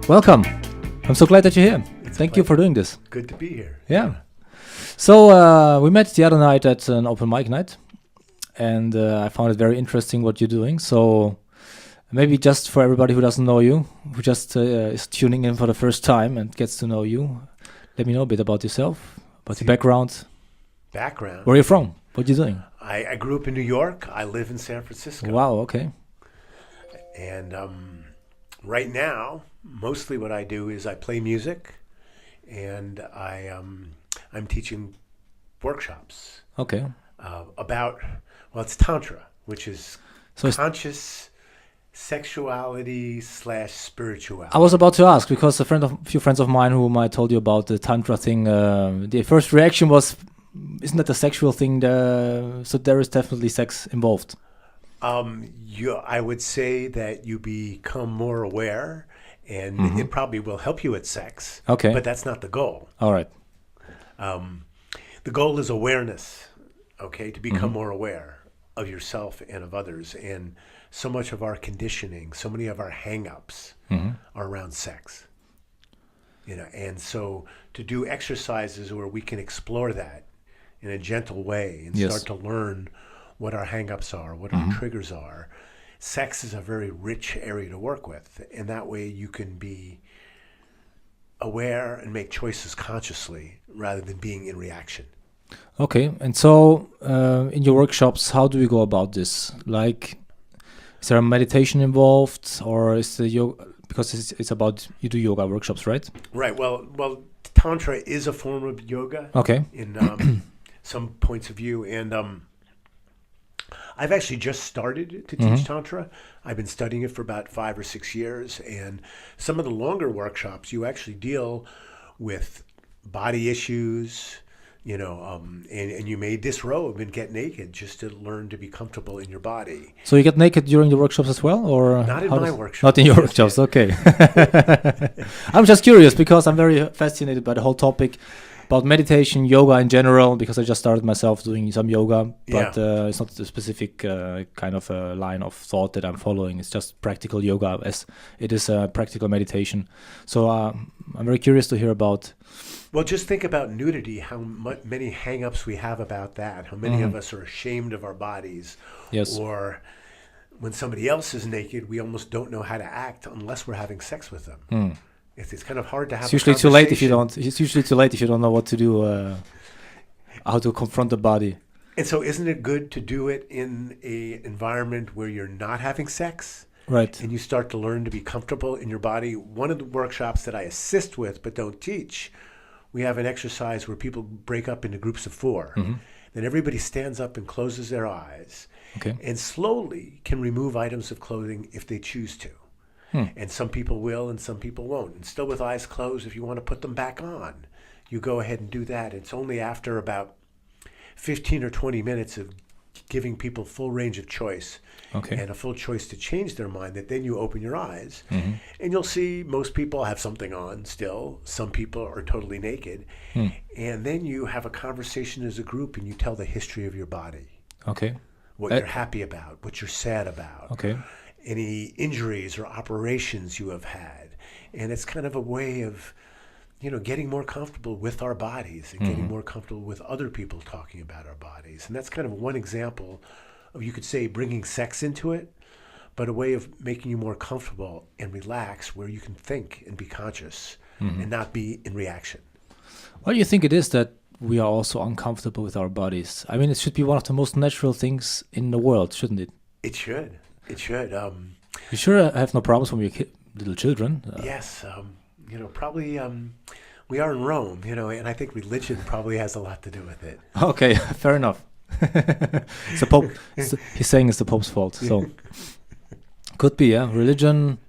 welcome. I'm so glad that you're here. Thank you for doing this. Good to be here. Yeah. So we met the other night at an open mic night, and I found it very interesting what you're doing. So maybe just for everybody who doesn't know you, who just is tuning in for the first time and gets to know you, let me know a bit about yourself, about your background. Background? Where are you from? What are you doing? I grew up in New York. I live in San Francisco. Wow, okay. And right now, mostly what I do is I play music, and I'm teaching workshops. Okay. About, well, it's Tantra, which is So conscious sexuality / spirituality. I was about to ask, because a few friends of mine whom I told you about the Tantra thing, the first reaction was, isn't that a sexual thing? So there is definitely sex involved. I would say that you become more aware, and it probably will help you at sex. Okay. But that's not the goal. All right. The goal is awareness, okay, to become more aware of yourself and of others. And so much of our conditioning, so many of our hang-ups are around sex. And so to do exercises where we can explore that in a gentle way and start to learn what our hang-ups are, what our triggers are. Sex is a very rich area to work with, and that way you can be aware and make choices consciously rather than being in reaction. Okay, and so in your workshops, how do you go about this? Like, is there a meditation involved, or is the yoga, because it's about, you do yoga workshops, right? Right, well, Tantra is a form of yoga. Okay. In some points of view, and I've actually just started to teach Tantra. I've been studying it for about 5 or 6 years, and some of the longer workshops, you actually deal with body issues, and you may disrobe and get naked just to learn to be comfortable in your body. So you get naked during the workshops as well, or not in my workshops? Not in your workshops, okay. I'm just curious because I'm very fascinated by the whole topic about meditation, yoga in general, because I just started myself doing some yoga, but it's not a specific kind of a line of thought that I'm following. It's just practical yoga, as it is a practical meditation. So I'm very curious to hear about. Well, just think about nudity, how many hang-ups we have about that, how many of us are ashamed of our bodies. Yes. Or when somebody else is naked, we almost don't know how to act unless we're having sex with them. It's kind of hard to have. It's usually too late if you don't. It's usually too late if you don't know what to do, how to confront the body. And so, isn't it good to do it in a environment where you're not having sex? Right. And you start to learn to be comfortable in your body. One of the workshops that I assist with but don't teach, we have an exercise where people break up into groups of 4. Then everybody stands up and closes their eyes, and slowly can remove items of clothing if they choose to. And some people will and some people won't. And still with eyes closed, if you want to put them back on, you go ahead and do that. It's only after about 15 or 20 minutes of giving people full range of choice and a full choice to change their mind that then you open your eyes. And you'll see most people have something on still. Some people are totally naked. And then you have a conversation as a group and you tell the history of your body. Okay. What you're happy about, what you're sad about. Okay. Any injuries or operations you have had. And it's kind of a way of, getting more comfortable with our bodies and getting more comfortable with other people talking about our bodies. And that's kind of one example of, you could say, bringing sex into it, but a way of making you more comfortable and relax where you can think and be conscious and not be in reaction. Why do you think it is that we are also uncomfortable with our bodies? I mean, it should be one of the most natural things in the world, shouldn't it? It should. It should. You sure have no problems from your little children? Yes. Probably we are in Rome, and I think religion probably has a lot to do with it. Okay, fair enough. It's the Pope. He's saying it's the Pope's fault. So could be, yeah. Religion,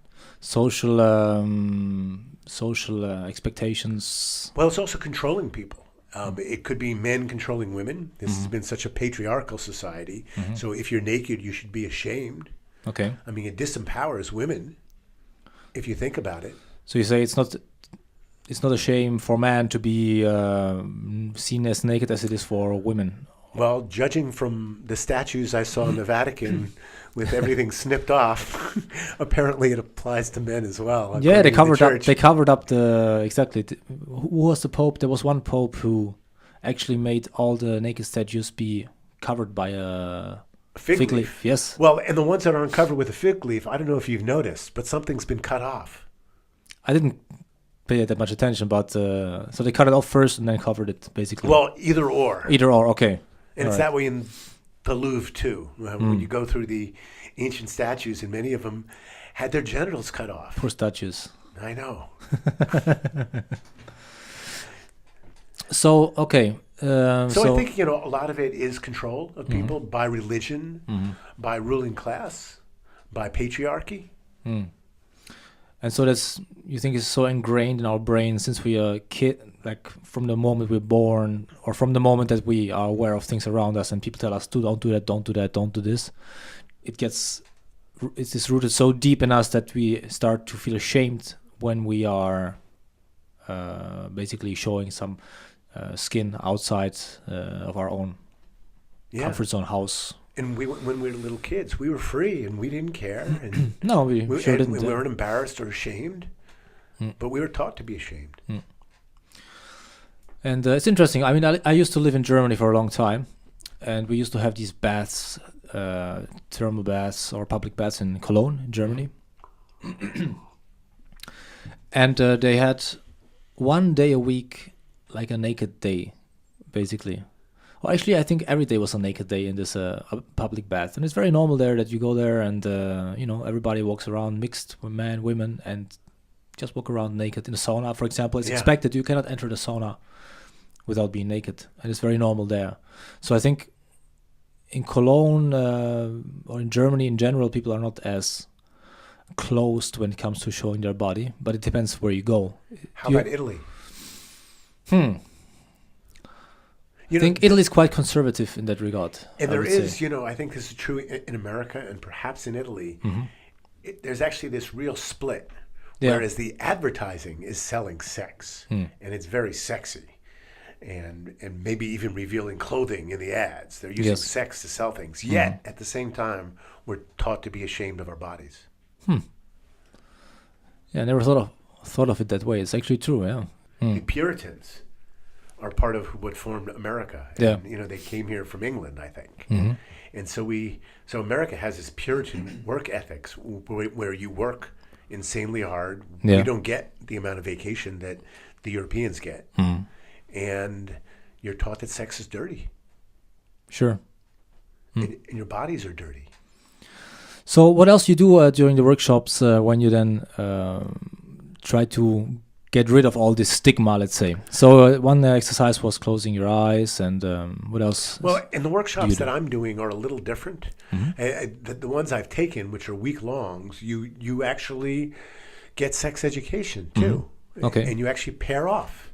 social expectations. Well, it's also controlling people. It could be men controlling women. This has been such a patriarchal society. So if you're naked, you should be ashamed. Okay. I mean, it disempowers women, if you think about it. So you say it's not a shame for man to be seen as naked as it is for women. Well, judging from the statues I saw in the Vatican with everything snipped off. Apparently, it applies to men as well. Yeah, they according to the covered up. church. They covered up the exactly. Who was the pope? There was one pope who actually made all the naked statues be covered by a Fig leaf. Yes. Well, and the ones that aren't covered with a fig leaf, I don't know if you've noticed, but something's been cut off. I didn't pay that much attention, but so they cut it off first and then covered it basically. Well, either or. Either or, okay. And it's that way in the Louvre too. When you go through the ancient statues, and many of them had their genitals cut off. Poor statues. I know. So okay. So I think a lot of it is control of people by religion, by ruling class, by patriarchy. And so you think it's so ingrained in our brain since we are a kid, like from the moment we're born, or from the moment that we are aware of things around us, and people tell us, don't do that, don't do that, don't do this. It's rooted so deep in us that we start to feel ashamed when we are basically showing some skin outside of our own comfort zone house. And when we were little kids, we were free and we didn't care. And no, we sure didn't. We weren't embarrassed or ashamed, but we were taught to be ashamed. And it's interesting. I mean, I used to live in Germany for a long time, and we used to have these baths, thermal baths or public baths in Cologne, in Germany. And they had one day a week, like a naked day, basically. Well, actually, I think every day was a naked day in this public bath. And it's very normal there that you go there and, everybody walks around mixed with men, women, and just walk around naked. In the sauna, for example, it's expected. You cannot enter the sauna without being naked. And it's very normal there. So I think in Cologne or in Germany in general, people are not as closed when it comes to showing their body. But it depends where you go. How about Italy? I think Italy is quite conservative in that regard. And there is, I think this is true in America and perhaps in Italy. There's actually this real split, whereas the advertising is selling sex, and it's very sexy, and maybe even revealing clothing in the ads. They're using sex to sell things. Yet, at the same time, we're taught to be ashamed of our bodies. Yeah, I never thought of it that way. It's actually true, yeah. The Puritans are part of what formed America. And, they came here from England, I think. And so America has this Puritan work ethics where you work insanely hard. You don't get the amount of vacation that the Europeans get. And you're taught that sex is dirty. Sure. And your bodies are dirty. So what else you do during the workshops when you then try to get rid of all this stigma, let's say? So one exercise was closing your eyes, and what else? Well, in the workshops that I'm doing are a little different. The ones I've taken, which are week-longs, you actually get sex education too. Okay. And you actually pair off.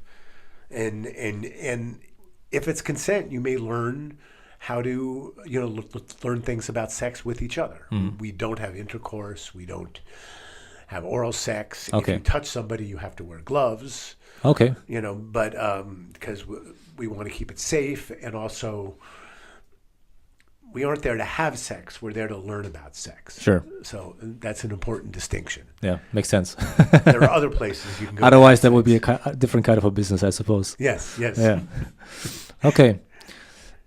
And if it's consent, you may learn how to learn things about sex with each other. We don't have intercourse. We don't have oral sex. Okay. If you touch somebody, you have to wear gloves. Okay. But because we want to keep it safe, and also we aren't there to have sex. We're there to learn about sex. Sure. So that's an important distinction. Yeah, makes sense. There are other places you can go. Otherwise, that would be a different kind of a business, I suppose. Yes. Yeah. Okay.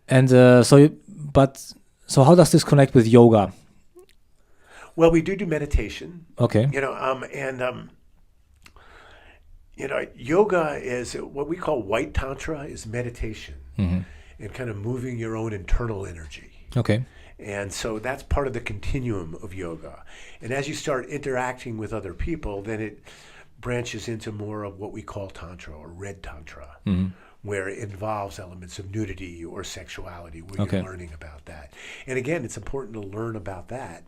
And so how does this connect with yoga? Well, we do meditation. Okay. Yoga is what we call white tantra is meditation and kind of moving your own internal energy. Okay. And so that's part of the continuum of yoga. And as you start interacting with other people, then it branches into more of what we call tantra or red tantra, where it involves elements of nudity or sexuality, where you're learning about that. And again, it's important to learn about that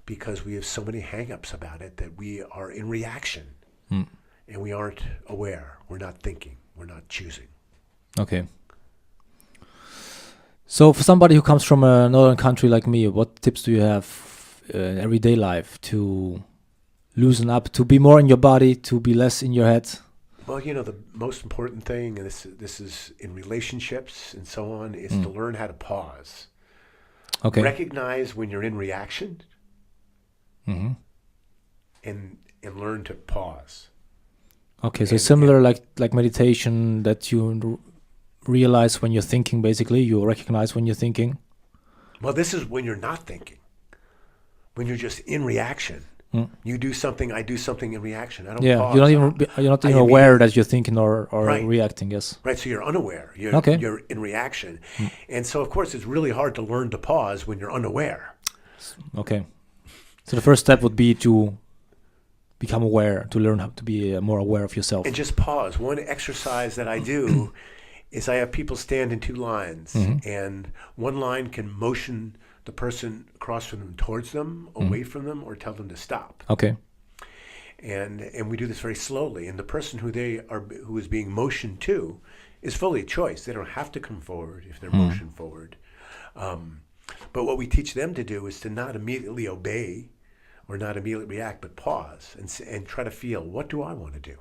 because we have so many hang-ups about it that we are in reaction and we aren't aware. We're not thinking. We're not choosing. Okay. So for somebody who comes from a northern country like me, what tips do you have in everyday life to loosen up, to be more in your body, to be less in your head? Well, the most important thing, and this is in relationships and so on, is to learn how to pause. Okay. Recognize when you're in reaction Mm-hmm. and learn to pause. Okay, so similar like meditation that you realize when you're thinking. Basically, you recognize when you're thinking. Well, this is when you're not thinking. When you're just in reaction. You do something, I do something in reaction. I don't pause. You're not even aware that you're thinking or reacting. Yes. Right. So you're unaware. You're in reaction, and so of course it's really hard to learn to pause when you're unaware. Okay. So the first step would be to become aware, to learn how to be more aware of yourself. And just pause. One exercise that I do is I have people stand in two lines, and one line can motion the person across from them towards them, away from them, or tell them to stop. Okay. And we do this very slowly. And the person who is being motioned to is fully a choice. They don't have to come forward if they're motioned forward. But what we teach them to do is to not immediately obey or not immediately react, but pause and try to feel, what do I want to do?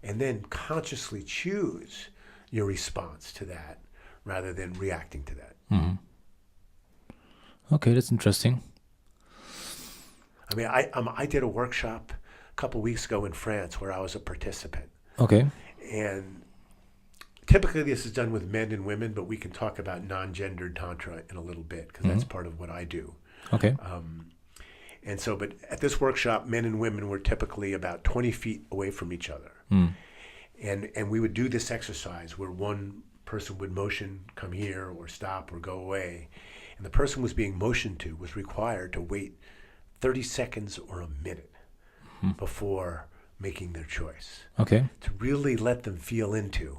And then consciously choose your response to that rather than reacting to that. Okay, that's interesting. I mean, I did a workshop a couple weeks ago in France where I was a participant. Okay. And typically this is done with men and women, but we can talk about non-gendered Tantra in a little bit because that's part of what I do. Okay. And so, but at this workshop, men and women were typically about 20 feet away from each other. And we would do this exercise where one person would motion, come here, or stop, or go away. And the person was being motioned to was required to wait 30 seconds or a minute before making their choice. Okay. To really let them feel into,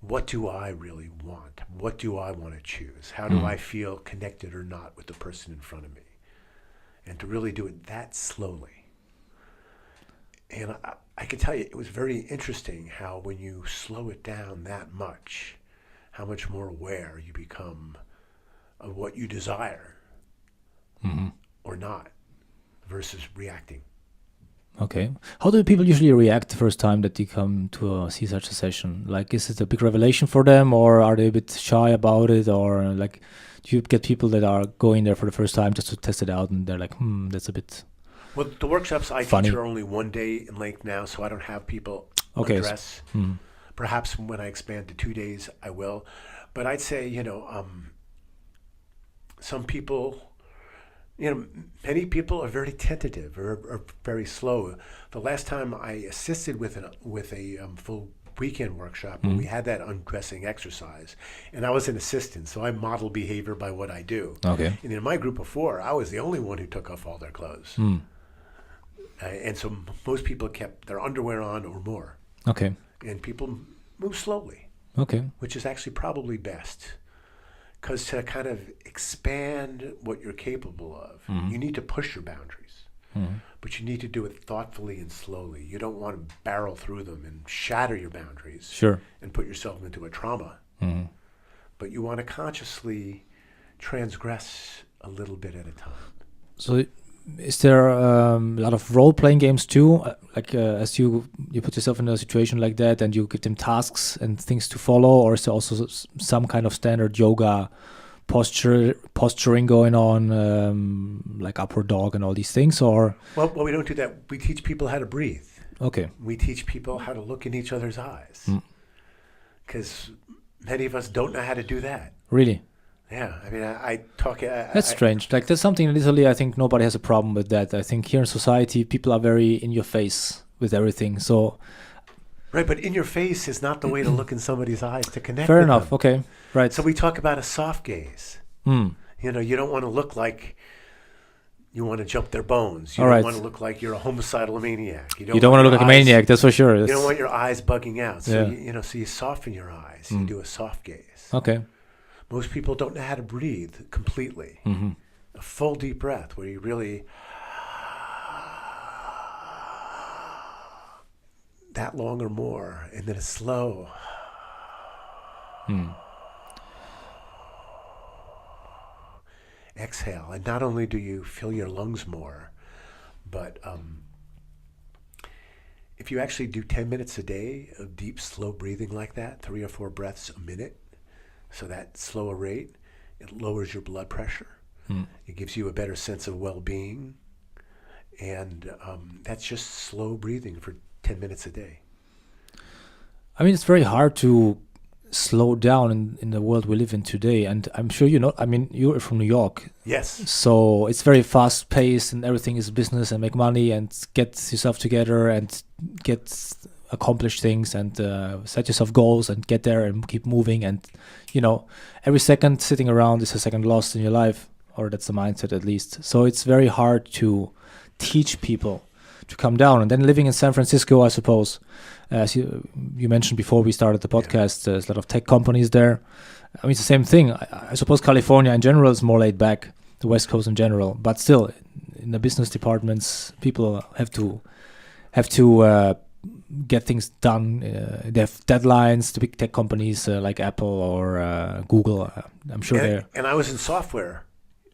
what do I really want? What do I want to choose? How do I feel connected or not with the person in front of me? And to really do it that slowly. And I can tell you, it was very interesting how when you slow it down that much, how much more aware you become of what you desire or not versus reacting. Okay. How do people usually react the first time that they come to see such a session? Like, is it a big revelation for them, or are they a bit shy about it, or like, do you get people that are going there for the first time just to test it out, and they're like, that's a bit Well, the workshops I funny. teach are only 1 day in length now, so I don't have people undress. Perhaps when I expand to 2 days, I will. But I'd say, some people, many people are very tentative or very slow. The last time I assisted with a full weekend workshop, we had that undressing exercise, and I was an assistant, so I model behavior by what I do. Okay. And in my group of 4, I was the only one who took off all their clothes. And so most people kept their underwear on or more. Okay. And people move slowly. Okay. Which is actually probably best. Because to kind of expand what you're capable of, you need to push your boundaries. But you need to do it thoughtfully and slowly. You don't want to barrel through them and shatter your boundaries. Sure. And put yourself into a trauma. But you want to consciously transgress a little bit at a time. So is there a lot of role-playing games too? As you put yourself in a situation like that and you give them tasks and things to follow, or is there also some kind of standard yoga posturing going on, like upward dog and all these things? Or well, we don't do that. We teach people how to breathe. Okay. We teach people how to look in each other's eyes. Because many of us don't know how to do that. Really? Yeah, I mean, I talk... That's strange. Like, there's something in Italy, I think nobody has a problem with that. I think here in society, people are very in your face with everything, so... Right, but in your face is not the way to look in somebody's eyes to connect Fair with enough, them. okay, right. So we talk about a soft gaze. You don't want to look like you want to jump their bones. You don't want to look like you're a homicidal maniac. You don't want to look like a maniac, that's for sure. You don't want your eyes bugging out. So, so you soften your eyes. You do a soft gaze. Okay. Most people don't know how to breathe completely. A full deep breath where you really... that long or more, and then a slow... exhale. And not only do you fill your lungs more, but if you actually do 10 minutes a day of deep, slow breathing like that, 3 or 4 breaths a minute, so that slower rate, it lowers your blood pressure. It gives you a better sense of well-being. And that's just slow breathing for 10 minutes a day. I mean, it's very hard to slow down in the world we live in today. And I'm sure you know, I mean, you're from New York. Yes. So it's very fast paced and everything is business and make money and get yourself together and accomplish things and set yourself goals and get there and keep moving. And, you know, every second sitting around is a second lost in your life, or that's the mindset at least. So it's very hard to teach people to come down. And then living in San Francisco, I suppose, as you mentioned before we started the podcast, there's a lot of tech companies there. I mean, it's the same thing. I suppose California in general is more laid back, the West Coast in general, but still in the business departments, people have to get things done. They have deadlines. The big tech companies like Apple or Google, I'm sure they're... And I was in software.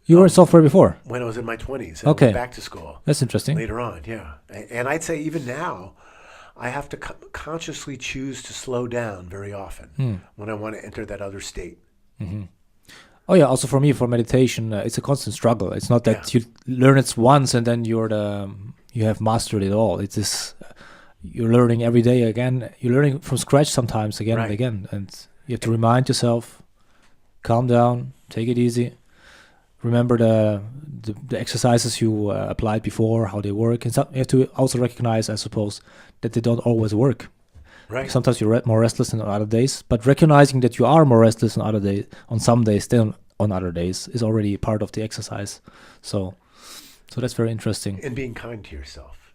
You were in software before? When I was in my 20s. Okay. I went back to school. That's interesting. Later on, yeah. And I'd say even now, I have to consciously choose to slow down very often when I want to enter that other state. Mm-hmm. Oh yeah, also for me, for meditation, it's a constant struggle. It's not that you learn it once and then you have mastered it all. It's this, you're learning every day again. You're learning from scratch sometimes again and again. And you have to remind yourself, calm down, take it easy. Remember the exercises you applied before, how they work. And you have to also recognize, I suppose, that they don't always work. Right. Sometimes you're more restless than on other days, but recognizing that you are more restless on some days than on other days is already part of the exercise. So that's very interesting. And being kind to yourself.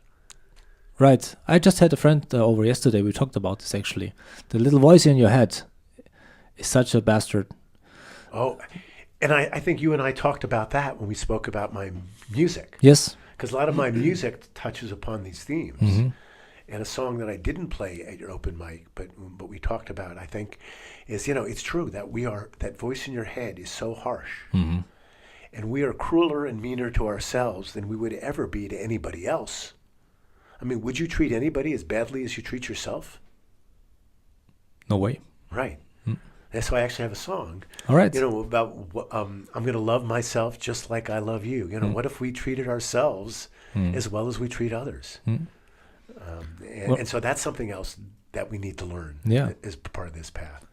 Right. I just had a friend over yesterday. We talked about this actually. The little voice in your head is such a bastard. Oh, and I think you and I talked about that when we spoke about my music. Yes. Because a lot of my music touches upon these themes. Mm-hmm. And a song that I didn't play at your open mic, but we talked about, I think, is, it's true that that voice in your head is so harsh. Mm-hmm. And we are crueler and meaner to ourselves than we would ever be to anybody else. I mean, would you treat anybody as badly as you treat yourself? No way. Right. That's why I actually have a song. All right. About I'm going to love myself just like I love you. What if we treated ourselves as well as we treat others? And so that's something else that we need to learn as part of this path.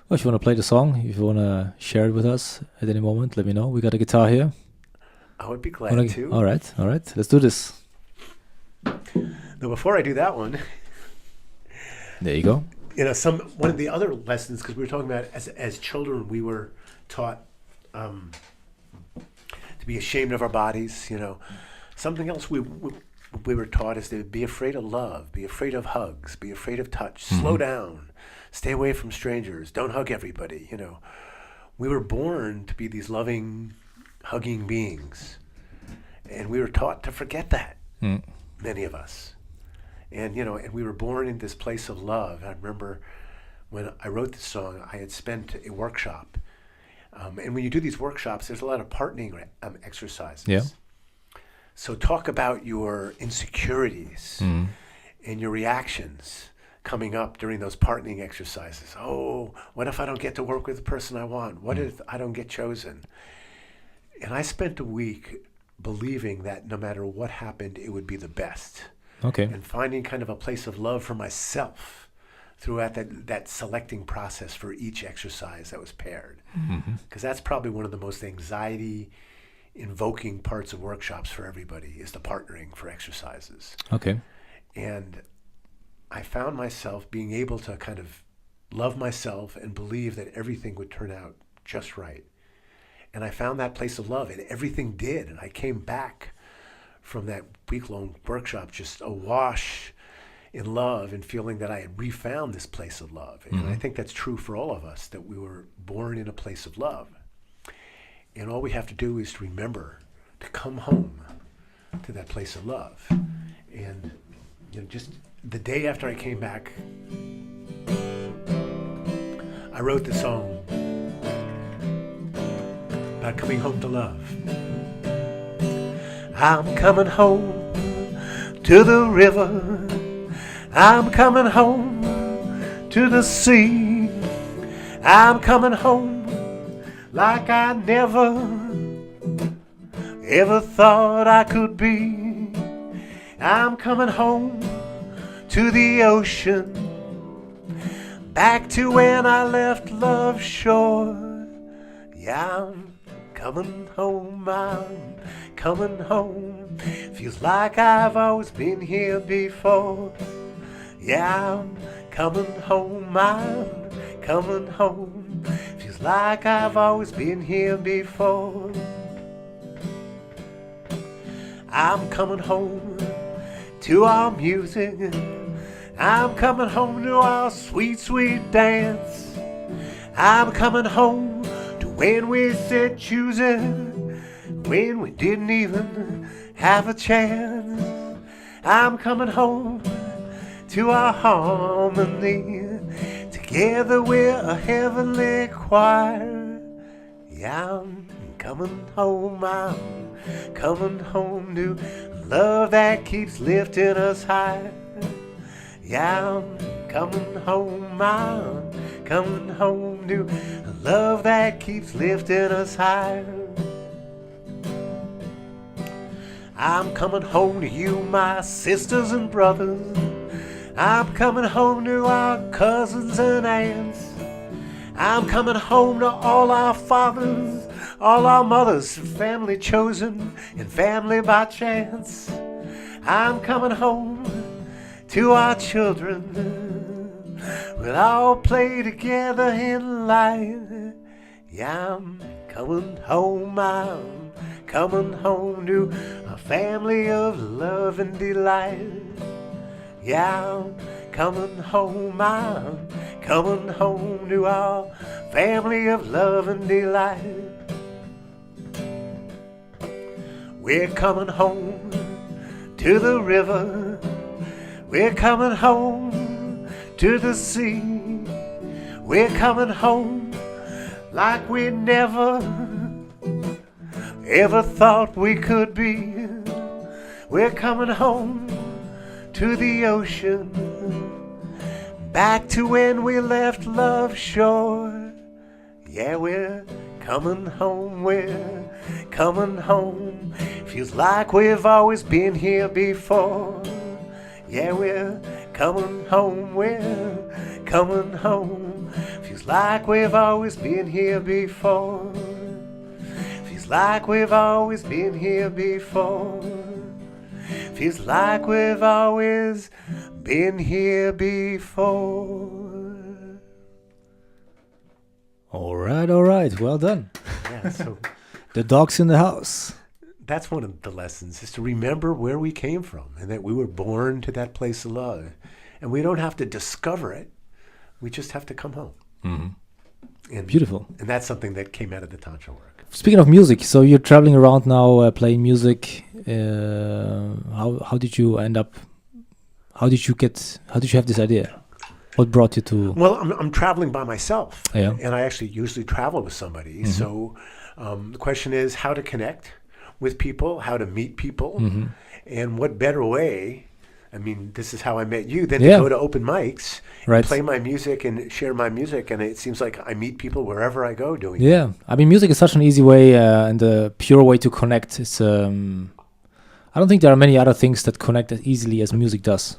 Well, if you want to play the song, if you want to share it with us at any moment, let me know. We got a guitar here. I would be glad to. All right. Let's do this. Now, before I do that one, there you go. One of the other lessons, because we were talking about as children, we were taught to be ashamed of our bodies. Something else we were taught is to be afraid of love, be afraid of hugs, be afraid of touch, slow down, stay away from strangers, don't hug everybody. We were born to be these loving, hugging beings, and we were taught to forget that. Many of us. And we were born in this place of love. I remember when I wrote this song, I had spent a workshop. And when you do these workshops, there's a lot of partnering exercises. Yeah. So talk about your insecurities and your reactions coming up during those partnering exercises. Oh, what if I don't get to work with the person I want? What if I don't get chosen? And I spent a week believing that no matter what happened, it would be the best. Okay. And finding kind of a place of love for myself throughout that selecting process for each exercise that was paired. Because that's probably one of the most anxiety-invoking parts of workshops for everybody is the partnering for exercises. Okay. And I found myself being able to kind of love myself and believe that everything would turn out just right. And I found that place of love, and everything did. And I came back from that week-long workshop just awash in love and feeling that I had refound this place of love. And I think that's true for all of us, that we were born in a place of love. And all we have to do is to remember to come home to that place of love. And just the day after I came back, I wrote the song about coming home to love. I'm coming home to the river. I'm coming home to the sea. I'm coming home like I never ever thought I could be. I'm coming home to the ocean, back to when I left Love's shore. Yeah, I'm coming home, I'm coming home. Feels like I've always been here before. Yeah, I'm coming home, I'm coming home. Feels like I've always been here before. I'm coming home to our music. I'm coming home to our sweet, sweet dance. I'm coming home to when we said choosing, when we didn't even have a chance. I'm coming home to our harmony. Together we're a heavenly choir. Yeah, I'm coming home, I'm coming home to love that keeps lifting us high. Yeah, I'm coming home, I'm coming home to love that keeps lifting us high. I'm coming home to you, my sisters and brothers. I'm coming home to our cousins and aunts. I'm coming home to all our fathers, all our mothers, family chosen and family by chance. I'm coming home to our children. We'll all play together in life. Yeah, I'm coming home, I'm coming home to a family of love and delight. Yeah, I'm coming home, I'm coming home to our family of love and delight. We're coming home to the river. We're coming home to the sea. We're coming home like we never ever thought we could be. We're coming home to the ocean, back to when we left Love's shore. Yeah, we're coming home, we're coming home. Feels like we've always been here before. Yeah, we're coming home, we're coming home. Feels like we've always been here before. Feels like we've always been here before. Feels like we've always been here before. All right. Well done. Yeah, so The dog's in the house. that's one of the lessons, is to remember where we came from and that we were born to that place of love. And we don't have to discover it. We just have to come home. Mm-hmm. And, Beautiful. And that's something that came out of the Tantra work. Speaking of music, so you're traveling around now playing music. How did you end up? How did you have this idea? What brought you to? Well, I'm traveling by myself. Yeah. And I actually usually travel with somebody. Mm-hmm. So the question is how to connect with people, how to meet people, Mm-hmm. and what better way, I mean, this is how I met you, than to go to open mics, right, play my music and share my music. And it seems like I meet people wherever I go doing it. I mean, music is such an easy way and a pure way to connect. It's I don't think there are many other things that connect as easily as music does.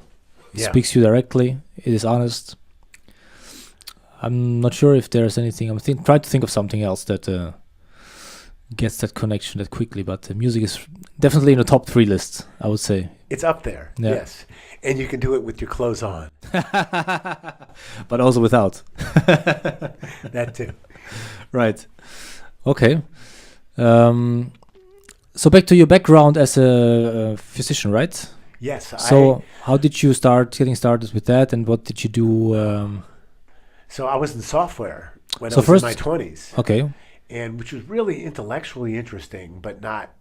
It speaks to you directly. It is honest. I'm not sure if there's anything. I'm trying to think of something else that gets that connection that quickly. But music is definitely in the top 3 list, I would say. It's up there, yes. And you can do it with your clothes on. But also without. That too. Right. Okay. So back to your background as a physician, right? Yes. So how did you getting started with that, and what did you do? So I was in software when I was in my 20s. Okay. And which was really intellectually interesting, but not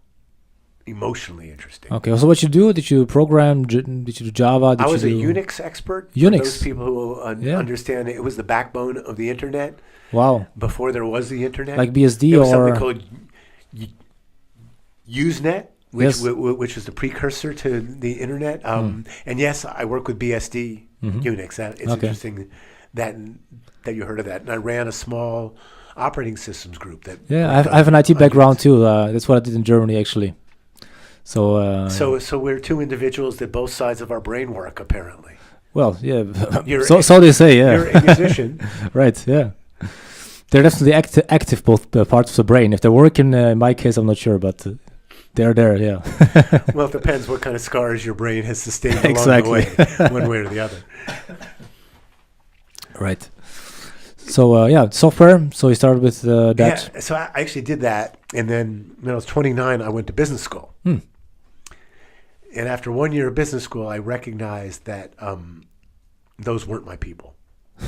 emotionally interesting. Okay. So what you do? Did you program? Did you do Java? I was a Unix expert. Unix. For those people who understand it was the backbone of the internet. Wow. Before there was the internet. Like BSD there was or something called Usenet, which was the precursor to the internet. And yes, I work with BSD Unix. It's interesting that you heard of that. And I ran a small operating systems group. I have an IT background too. That's what I did in Germany, actually. So we're two individuals that both sides of our brain work, apparently. Well, yeah. You're so they say, yeah. You're a musician. Right, yeah. They're definitely active, both parts of the brain. If they're working, in my case, I'm not sure, but they're there, yeah. Well, it depends what kind of scars your brain has sustained along Exactly. the way, one way or the other. Right. So, software. So you started with that. Yeah, so I actually did that. And then when I was 29, I went to business school. And after 1 year of business school, I recognized that those weren't my people.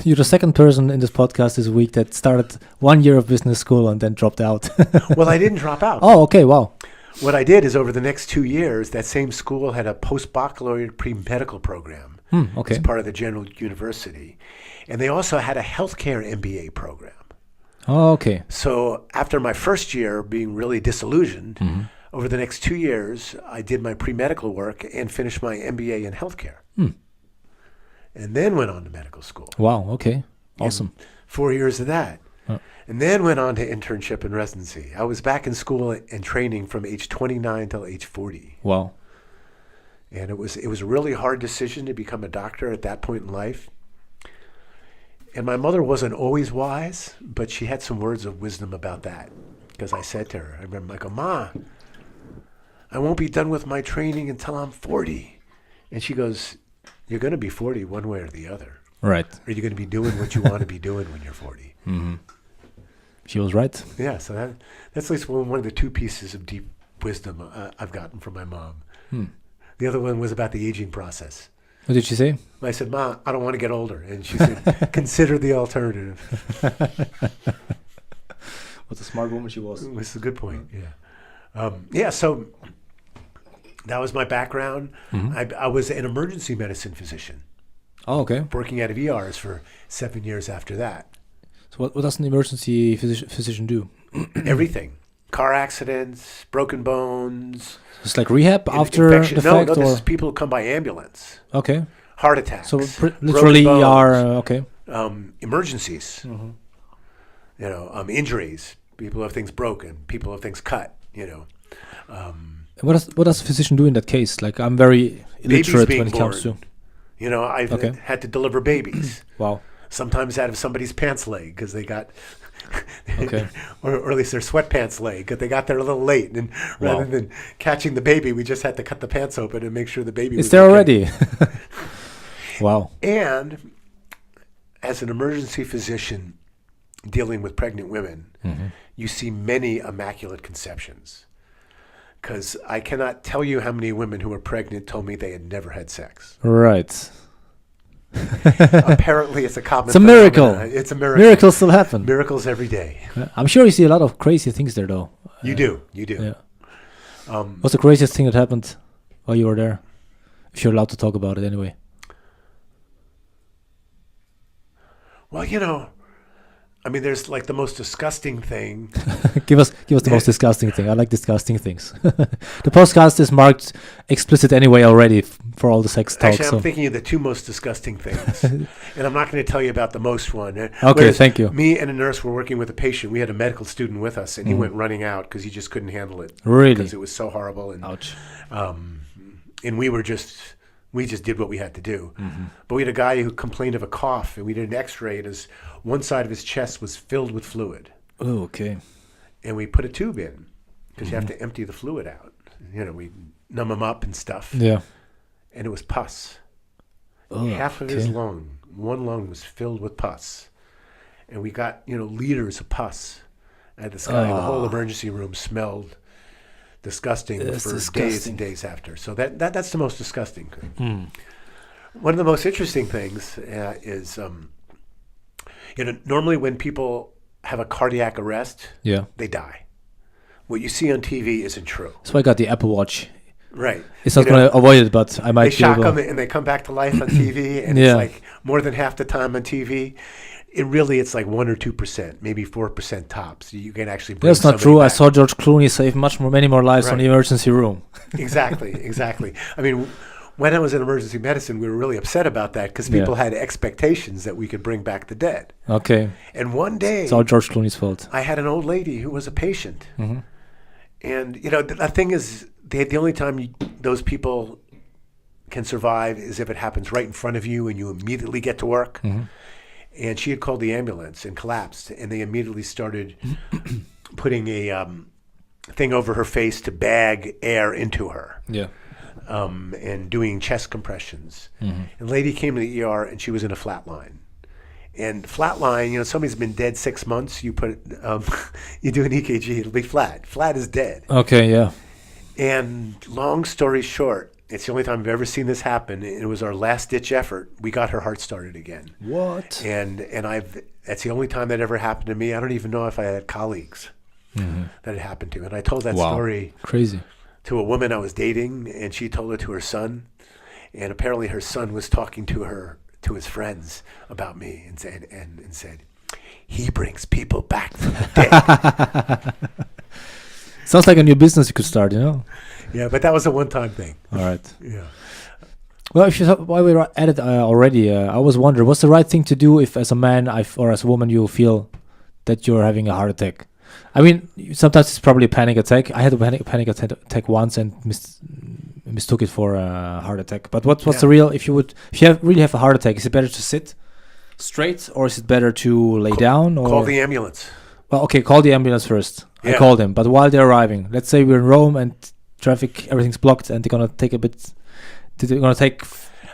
You're the second person in this podcast this week that started 1 year of business school and then dropped out. Well, I didn't drop out. Oh, okay, wow. What I did is over the next 2 years, that same school had a post-baccalaureate pre-medical program Okay. as part of the General University. And they also had a healthcare MBA program. Oh, okay. So after my first year being really disillusioned, over the next 2 years, I did my pre-medical work and finished my MBA in healthcare. And then went on to medical school. Wow, okay. Awesome. And 4 years of that. Oh. And then went on to internship and residency. I was back in school and training from age 29 till age 40. Wow. And it was a really hard decision to become a doctor at that point in life. And my mother wasn't always wise, but she had some words of wisdom about that. Because I said to her, I remember, I go, Ma, I won't be done with my training until I'm 40. And she goes, you're going to be 40 one way or the other. Right. Or you're going to be doing what you want to be doing when you're 40. She was right. Yeah, so that's at least one of the two pieces of deep wisdom I've gotten from my mom. The other one was about the aging process. What did she say? I said, Ma, I don't want to get older. And she said, consider the alternative. What a smart woman she was. This is a good point, yeah. So that was my background. I was an emergency medicine physician. Oh, okay. Working out of ERs for 7 years after that. So what does an emergency physician do? Everything. Car accidents, broken bones. It's like rehab after infection. the fact? No, this or? is people who come by ambulance. Okay. Heart attacks. So literally broken bones, okay. Emergencies. Injuries. People have things broken. People have things cut, What does a physician do in that case? Like, I'm very illiterate when it comes to... I've had to deliver babies. Wow. Sometimes out of somebody's pants leg because they got... Okay. or at least their sweatpants leg because they got there a little late. And rather than catching the baby, we just had to cut the pants open and make sure the baby was there okay. already. Wow. And as an emergency physician dealing with pregnant women, you see many immaculate conceptions. Because I cannot tell you how many women who are pregnant told me they had never had sex. Right. Apparently, it's a common It's a miracle. phenomenon. It's a miracle. Miracles still happen. Miracles every day. I'm sure you see a lot of crazy things there, though. You do. Yeah. What's the craziest thing that happened while you were there? If you're allowed to talk about it anyway. Well, there's like the most disgusting thing. give us the most disgusting thing. I like disgusting things. The podcast is marked explicit anyway already for all the sex talk. Actually, I'm thinking of the two most disgusting things. And I'm not going to tell you about the most one. Okay, Whereas thank you. Me and a nurse were working with a patient. We had a medical student with us, and he went running out because he just couldn't handle it. Really? Because it was so horrible. And, ouch. And we just did what we had to do. But we had a guy who complained of a cough, and we did an x-ray, and one side of his chest was filled with fluid. Oh, okay. And we put a tube in because you have to empty the fluid out. We numb him up and stuff. Yeah. And it was pus. Oh, Half of his lung, one lung was filled with pus. And we got, liters of pus at this guy. The whole emergency room smelled disgusting for days and days after. So that's the most disgusting thing. One of the most interesting things is, normally when people have a cardiac arrest, they die. What you see on TV isn't true. So I got the Apple Watch. Right. It's not going to avoid it, but I might They shock them and they come back to life on TV, and it's like more than half the time on TV. It's like 1 or 2%, maybe 4% tops. You can actually bring That's not true. back. I saw George Clooney save many more lives on the emergency room. Exactly. When I was in emergency medicine, we were really upset about that because people had expectations that we could bring back the dead. Okay. And one day... It's all George Clooney's fault. I had an old lady who was a patient. And, the thing is, the only time those people can survive is if it happens right in front of you and you immediately get to work. And she had called the ambulance and collapsed, and they immediately started putting a thing over her face to bag air into her. Yeah. And doing chest compressions. And the lady came to the ER, and she was in a flat line. And flat line, somebody's been dead 6 months. You put you do an EKG, it'll be flat. Flat is dead. Okay, yeah. And long story short, it's the only time I've ever seen this happen. It was our last ditch effort. We got her heart started again. What? And that's the only time that ever happened to me. I don't even know if I had colleagues that it happened to. And I told that story crazy to a woman I was dating, and she told it to her son. And apparently her son was talking to his friends about me and said, he brings people back from the dead. Sounds like a new business you could start, Yeah, but that was a one-time thing. All right. Yeah. Well, while we're at it already, I was wondering, what's the right thing to do if, as a man or as a woman, you feel that you're having a heart attack? I mean, sometimes it's probably a panic attack. I had a panic attack once and mistook it for a heart attack. But what's the real? If you really have a heart attack, is it better to sit straight or is it better to lay down? Or call the ambulance. Well, okay, call the ambulance first. Yeah. I called them, but while they're arriving, let's say we're in Rome and traffic, everything's blocked, and they're gonna take a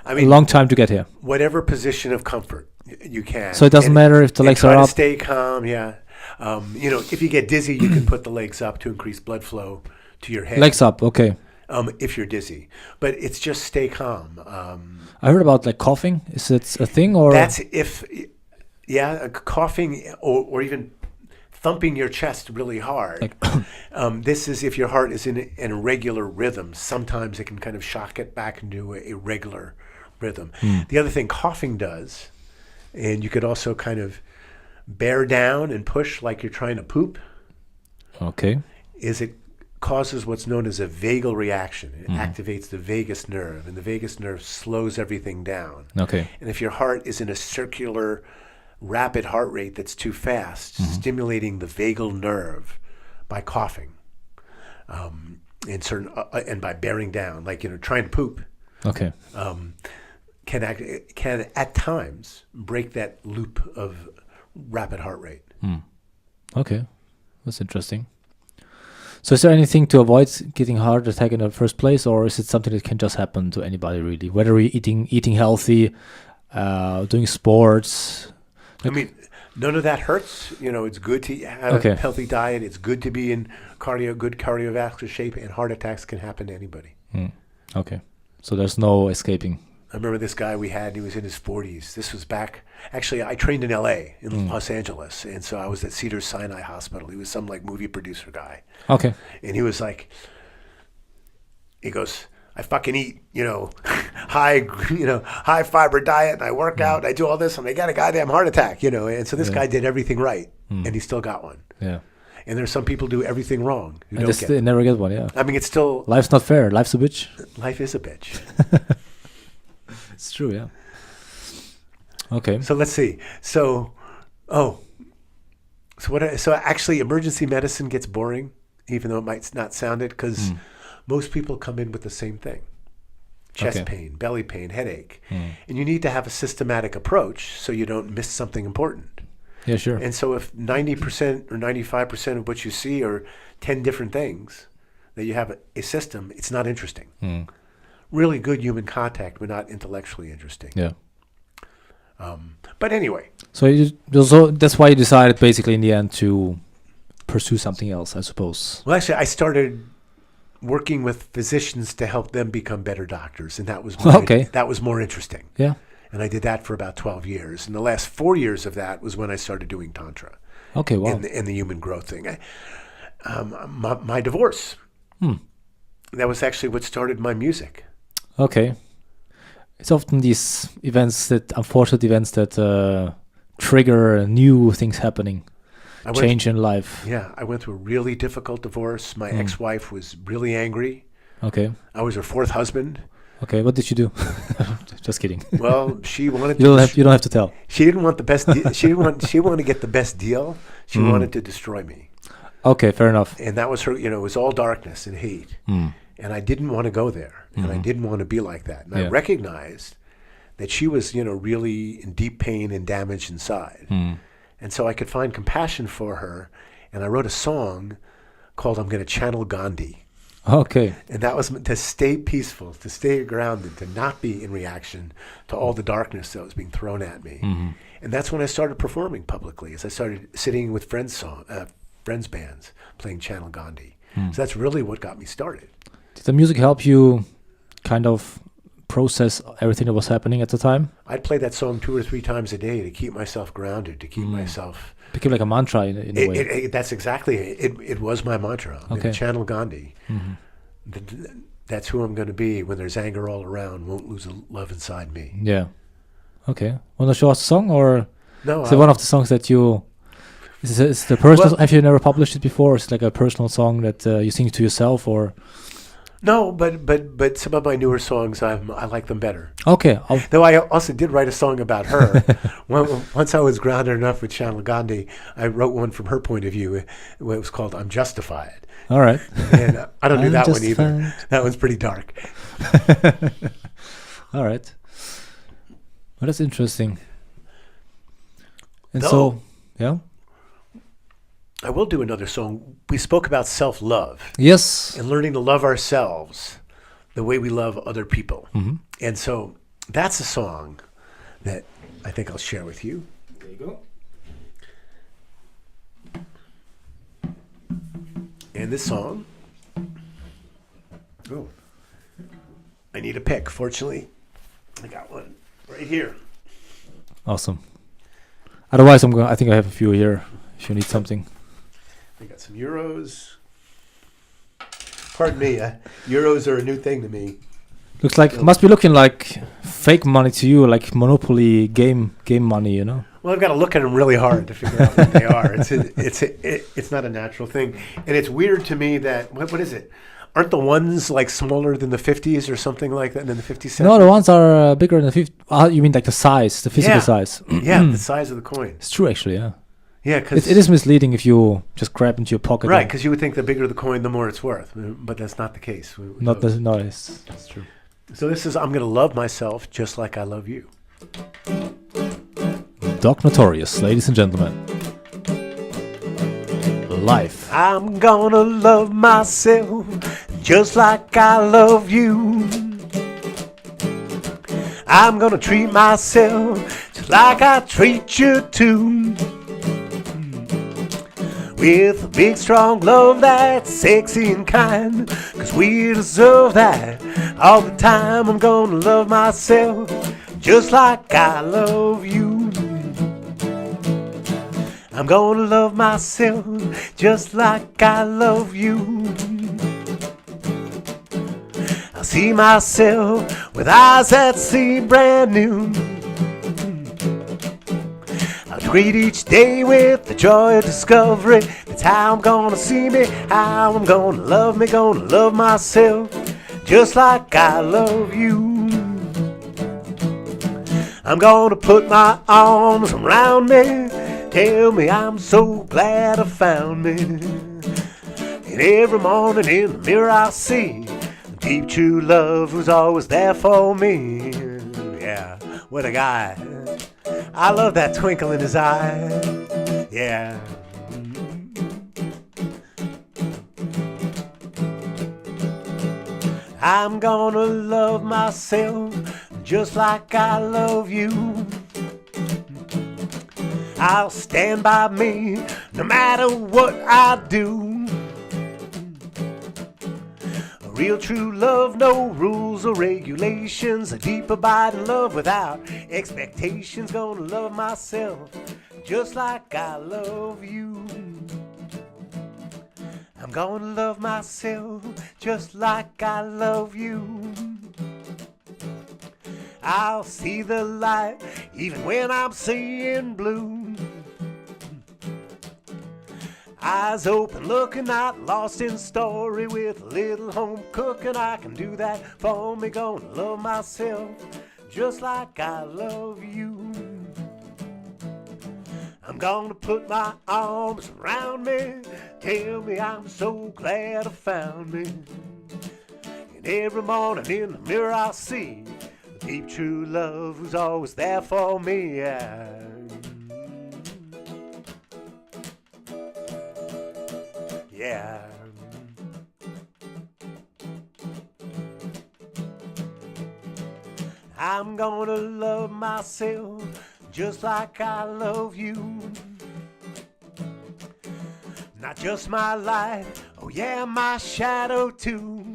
long time to get here. Whatever position of comfort you can. So it doesn't matter if the legs are try up. To stay calm. Yeah. If you get dizzy, you can put the legs up to increase blood flow to your head. Legs up, okay. If you're dizzy, but it's just stay calm. I heard about coughing. Is it a thing or? That's coughing or even thumping your chest really hard. This is if your heart is in an irregular rhythm. Sometimes it can kind of shock it back into a regular rhythm. The other thing coughing does, and you could also kind of bear down and push like you're trying to poop. Okay. Is it causes what's known as a vagal reaction. It activates the vagus nerve, and the vagus nerve slows everything down. Okay. And if your heart is in a circular rapid heart rate that's too fast, stimulating the vagal nerve by coughing, and by bearing down, trying to poop. Okay. Can at times break that loop of rapid heart rate. Okay, that's interesting. So is there anything to avoid getting heart attack in the first place, or is it something that can just happen to anybody really? Whether you're eating healthy, doing sports. I mean, none of that hurts. It's good to have a healthy diet. It's good to be in good cardiovascular shape, and heart attacks can happen to anybody. Okay, so there's no escaping. I remember this guy we had, he was in his 40s. This was back, actually, I trained in LA, in Los Angeles, and so I was at Cedars-Sinai Hospital. He was some movie producer guy. Okay. And he was he goes, I fucking eat, high fiber diet, and I work out, and I do all this, and I got a goddamn heart attack, and so this guy did everything right, and he still got one. Yeah. And there's some people do everything wrong who don't get it. Never get one, yeah. I mean, it's still... Life's not fair. Life's a bitch. Life is a bitch. It's true, yeah. Okay. So let's see. So actually emergency medicine gets boring, even though it might not sound it, because most people come in with the same thing. Chest pain, belly pain, headache. And you need to have a systematic approach so you don't miss something important. Yeah, sure. And so if 90% or 95% of what you see are 10 different things, that you have a system, it's not interesting. Really good human contact, but not intellectually interesting. Yeah. But anyway. So that's why you decided basically in the end to pursue something else, I suppose. Well, actually, I started working with physicians to help them become better doctors, and that was more interesting. Yeah. And I did that for about 12 years. And the last 4 years of that was when I started doing Tantra. Okay, wow. And the human growth thing. My divorce. That was actually what started my music. Okay. It's often these unfortunate events that trigger new things happening, change in life. Yeah, I went through a really difficult divorce. My ex-wife was really angry. Okay. I was her fourth husband. Okay, what did you do? Just kidding. Well, she wanted. You don't have to tell. She didn't want the best. She wanted to get the best deal. She wanted to destroy me. Okay, fair enough. And that was her. It was all darkness and hate. And I didn't want to go there. And I didn't want to be like that. And I recognized that she was, really in deep pain and damage inside. And so I could find compassion for her. And I wrote a song called I'm Going to Channel Gandhi. Okay. And that was to stay peaceful, to stay grounded, to not be in reaction to all the darkness that was being thrown at me. And that's when I started performing publicly, as I started sitting with friends' bands, playing Channel Gandhi. So that's really what got me started. Did the music help you kind of process everything that was happening at the time? I'd play that song 2 or 3 times a day to keep myself grounded, to keep myself... It became like a mantra in a way. That's exactly it. It was my mantra. I'm going to channel Gandhi. That's who I'm going to be when there's anger all around. Won't lose the love inside me. Yeah. Okay. Want to show us a song, or no? Is it one of the songs that you? Is the personal? Have you never published it before? Is it like a personal song that you sing to yourself, or? No, but some of my newer songs, I like them better. Okay. Though I also did write a song about her. Once I was grounded enough with Channel Gandhi, I wrote one from her point of view. It was called "I'm Justified." All right. And I don't do that one either. That one's pretty dark. All right. Well, that's interesting. And I will do another song. We spoke about self-love. Yes. And learning to love ourselves the way we love other people. And so that's a song that I think I'll share with you. There you go. And this song, I need a pick. Fortunately, I got one right here. Awesome. Otherwise, I think I have a few here if you need something. I got some euros. Pardon me, euros are a new thing to me. Looks like must be looking like fake money to you, like Monopoly game money, Well, I've got to look at them really hard to figure out what they are. It's not a natural thing, and it's weird to me that what is it? Aren't the ones like smaller than the 50s or something like that? Than the 50 cents? No, the ones are bigger than the 50. You mean like the size, the physical size? Yeah, the size of the coin. It's true, actually. Yeah. Yeah, because it is misleading if you just grab into your pocket. Right, because you would think the bigger the coin, the more it's worth, but that's not the case. It's true. So this is I'm going to love myself just like I love you. Doc Knowtorious, ladies and gentlemen. Life. I'm going to love myself just like I love you. I'm going to treat myself just like I treat you too. With a big strong love that's sexy and kind, 'cause we deserve that all the time. I'm gonna love myself just like I love you. I'm gonna love myself just like I love you. I see myself with eyes that see brand new. Greet each day with the joy of discovery. That's how I'm gonna see me, how I'm gonna love myself just like I love you. I'm gonna put my arms around me, tell me I'm so glad I found me. And every morning in the mirror I see deep true love who's always there for me. Yeah, what a guy. I love that twinkle in his eye. Yeah. I'm gonna love myself just like I love you. I'll stand by me no matter what I do. Real true love, no rules or regulations. A deep abiding love without expectations. Gonna love myself just like I love you. I'm gonna love myself just like I love you. I'll see the light even when I'm seeing blue. Eyes open, looking, not lost in story. With a little home cooking, I can do that for me. Gonna love myself just like I love you. I'm gonna put my arms around me, tell me I'm so glad I found me. every morning in the mirror I see a deep true love who's always there for me. Yeah. I'm gonna love myself just like I love you. Not just my light, oh yeah, my shadow too.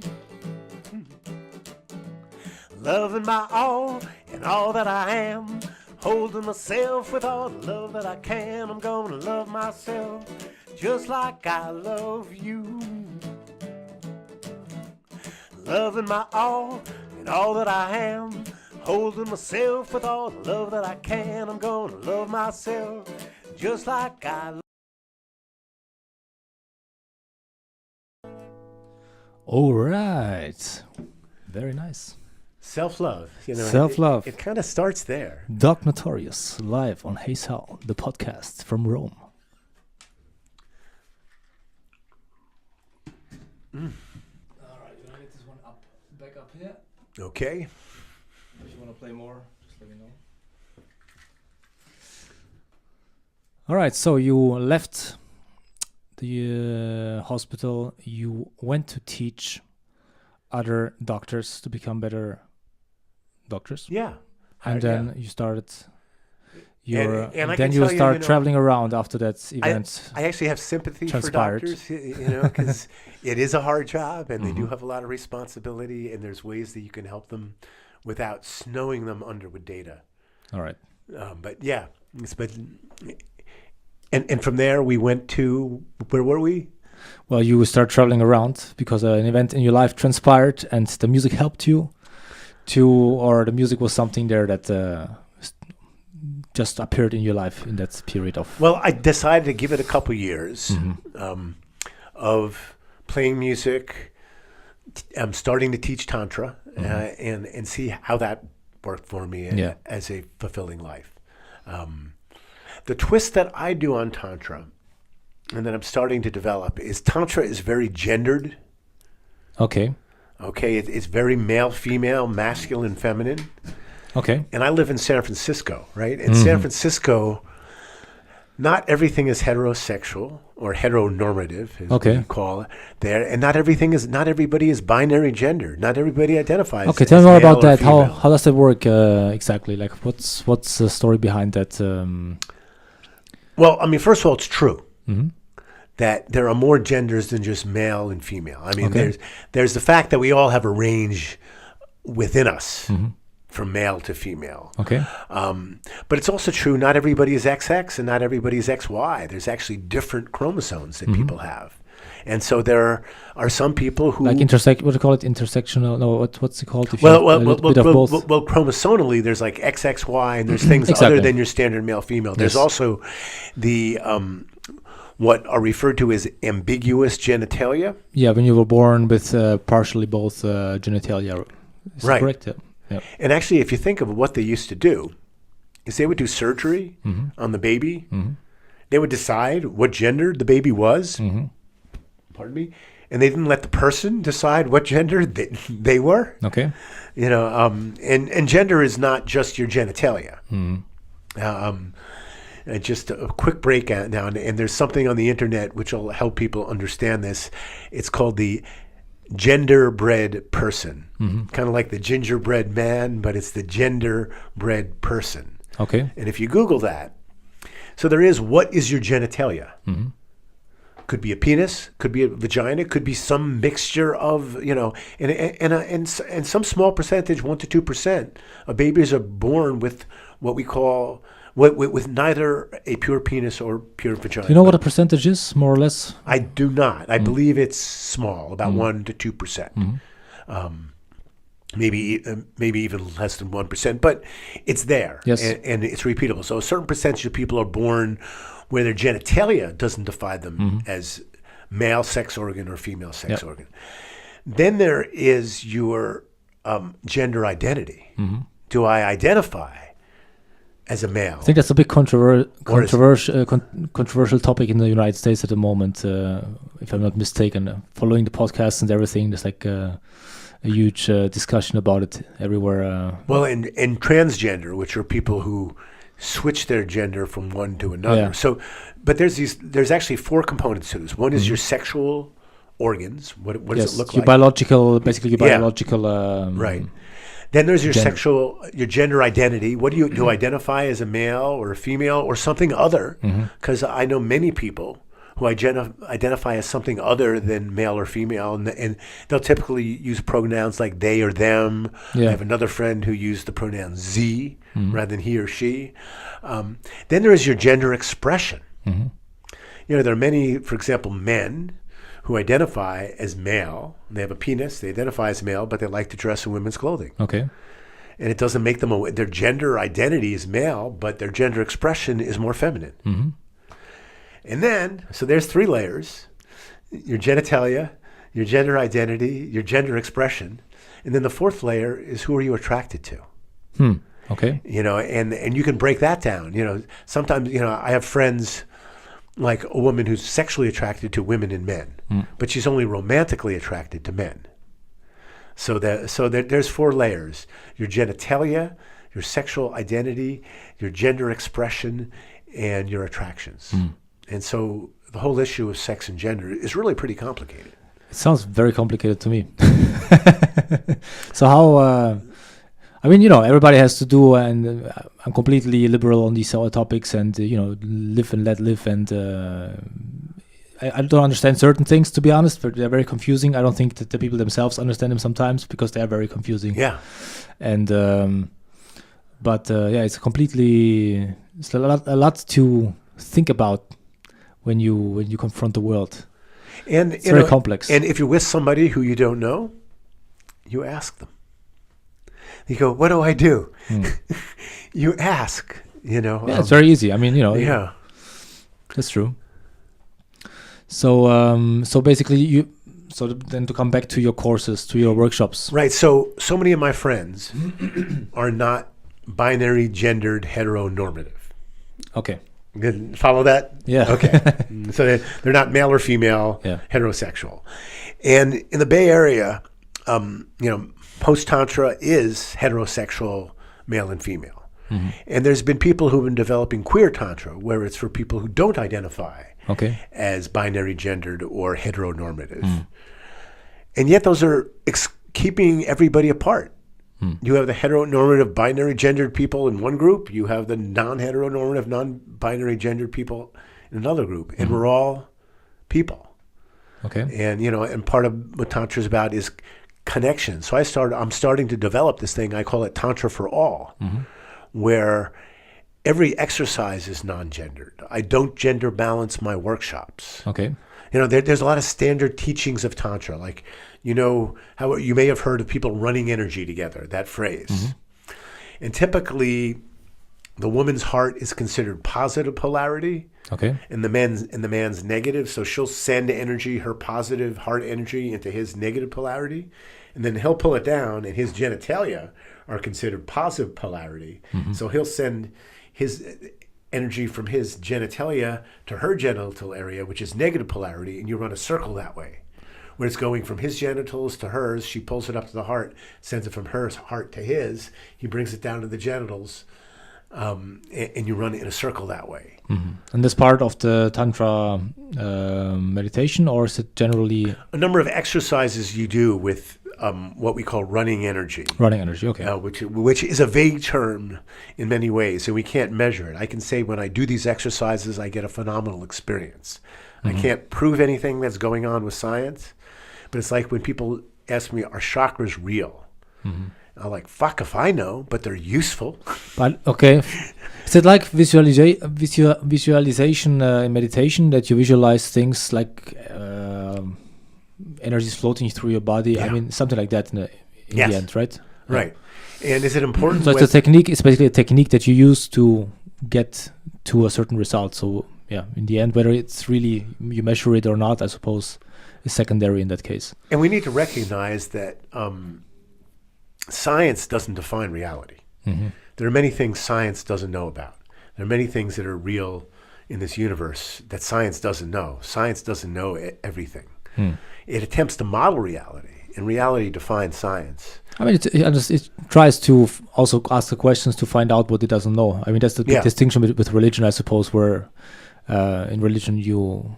Loving my all and all that I am, holding myself with all the love that I can. I'm gonna love myself just like I love you. Loving my all and all that I am, holding myself with all the love that I can. I'm gonna love myself just like I love. All right. Very nice. Self-love. Self-love. It kind of starts there. Doc Knowtorious, live on Heysal, the podcast from Rome. All right, you want to get this one back up here? Okay. If you want to play more, just let me know. All right, so you left the hospital. You went to teach other doctors to become better doctors. Yeah. And then you started your... And I then can you tell started traveling around after that event. I actually have sympathy transpired. for doctors, because it is a hard job and they do have a lot of responsibility, and there's ways that you can help them without snowing them under with data. All right. But yeah, and from there we went to, where were we? Well, you start traveling around because an event in your life transpired and the music helped you or the music was something there that just appeared in your life in that period of... Well, I decided to give it a couple years of playing music. I'm starting to teach Tantra and see how that worked for me as a fulfilling life. The twist that I do on Tantra and that I'm starting to develop is Tantra is very gendered. Okay. Okay, it's very male, female, masculine, feminine. Okay. And I live in San Francisco, right? In San Francisco, not everything is heterosexual or heteronormative, as we call it there. And not everybody is binary gender. Not everybody identifies. Okay, tell me more about that. How does that work exactly? Like, what's the story behind that? Well, I mean, first of all, it's true that there are more genders than just male and female. I mean, there's the fact that we all have a range within us. From male to female. Okay. But it's also true, not everybody is XX and not everybody is XY. There's actually different chromosomes that people have. And so there are some people who... Like what do you call it? Intersectional? No, what's it called? Well, chromosomally, there's like XXY and there's things other than your standard male-female. There's also the... what are referred to as ambiguous genitalia. Yeah, when you were born with partially both genitalia. Is that correct? Yeah. Yep. And actually, if you think of what they used to do, is they would do surgery on the baby. They would decide what gender the baby was. Pardon me. And they didn't let the person decide what gender they were. Okay. And gender is not just your genitalia. Just a quick breakdown. And there's something on the internet which will help people understand this. It's called the genderbread person, kind of like the gingerbread man, but it's the genderbread person. Okay. And if you Google that, so there is, what is your genitalia? Could be a penis, could be a vagina, could be some mixture of, and some small percentage, 1% to 2%, of babies are born with what we call with neither a pure penis or pure vagina. Do you know what the percentage is, more or less? I do not. I believe it's small, about 1% to 2%. Maybe even less than 1%, but it's there. Yes. And it's repeatable. So a certain percentage of people are born where their genitalia doesn't define them as male sex organ or female sex organ. Then there is your gender identity. Do I identify as a male? I think that's a big controversial topic in the United States at the moment, if I'm not mistaken. Following the podcast and everything, there's like a a huge discussion about it everywhere. Well, and transgender, which are people who switch their gender from one to another. Yeah. So, but there's actually 4 components to this. One is your sexual organs. What does it look your like? Basically your biological. Right. Then there's your your gender identity. What do you identify as a male or a female or something other? Because I know many people who identify as something other than male or female, and they'll typically use pronouns like they or them. Yeah. I have another friend who used the pronoun Z rather than he or she. Then there is your gender expression. There are many, for example, men who identify as male. They have a penis. They identify as male, but they like to dress in women's clothing. Okay. And it doesn't make them their gender identity is male, but their gender expression is more feminine. And then, so there's 3 layers: your genitalia, your gender identity, your gender expression, and then the 4th layer is who are you attracted to. Okay. And you can break that down. Sometimes I have friends like a woman who's sexually attracted to women and men, but she's only romantically attracted to men. So there's 4 layers: your genitalia, your sexual identity, your gender expression, and your attractions. And so the whole issue of sex and gender is really pretty complicated. It sounds very complicated to me. So how? Everybody has to do, and I'm completely liberal on these topics, and live and let live. And I don't understand certain things, to be honest. But they're very confusing. I don't think that the people themselves understand them sometimes because they are very confusing. Yeah. And it's a lot to think about when you confront the world. And it's very complex. And if you're with somebody who you don't know, you ask them. You go, what do I do? You ask, Yeah, it's very easy. Yeah. That's true. So basically then to come back to your courses, to your workshops. Right. So many of my friends are not binary, gendered, heteronormative. Okay. Good. Follow that? Yeah. Okay. So they're not male or female, heterosexual. And in the Bay Area, post-Tantra is heterosexual, male and female. And there's been people who've been developing queer Tantra, where it's for people who don't identify as binary, gendered, or heteronormative. And yet those are keeping everybody apart. You have the heteronormative, binary, gendered people in one group. You have the non-heteronormative, non-binary, gendered people in another group. And we're all people. Okay. And, and part of what Tantra is about is connection. So I'm starting to develop this thing. I call it Tantra for All, where every exercise is non-gendered. I don't gender balance my workshops. Okay. There's a lot of standard teachings of Tantra, like, how you may have heard of people running energy together, that phrase. And typically, the woman's heart is considered positive polarity. Okay. And the man's negative. So she'll send energy, her positive heart energy, into his negative polarity. And then he'll pull it down, and his genitalia are considered positive polarity. So he'll send his energy from his genitalia to her genital area, which is negative polarity, and you run a circle that way, where it's going from his genitals to hers. She pulls it up to the heart, sends it from her heart to his. He brings it down to the genitals, and you run it in a circle that way. And this part of the Tantra meditation, or is it generally a number of exercises you do with what we call running energy? Running energy, okay. Which is a vague term in many ways, and we can't measure it. I can say when I do these exercises, I get a phenomenal experience. I can't prove anything that's going on with science, but it's like when people ask me, are chakras real? I'm like, fuck if I know, but they're useful. But okay, is it like visualization in meditation, that you visualize things like energy is floating through your body? Yeah. Something like that in the end, right? Right. And is it important? So it's a technique. It's basically a technique that you use to get to a certain result. So yeah, in the end, whether it's really you measure it or not, I suppose, is secondary in that case. And we need to recognize that science doesn't define reality. There are many things science doesn't know about. There are many things that are real in this universe that science doesn't know. Science doesn't know everything. It attempts to model reality. and reality defines science. I mean, it tries to also ask the questions to find out what it doesn't know. I mean, that's the distinction with religion, I suppose, where in religion you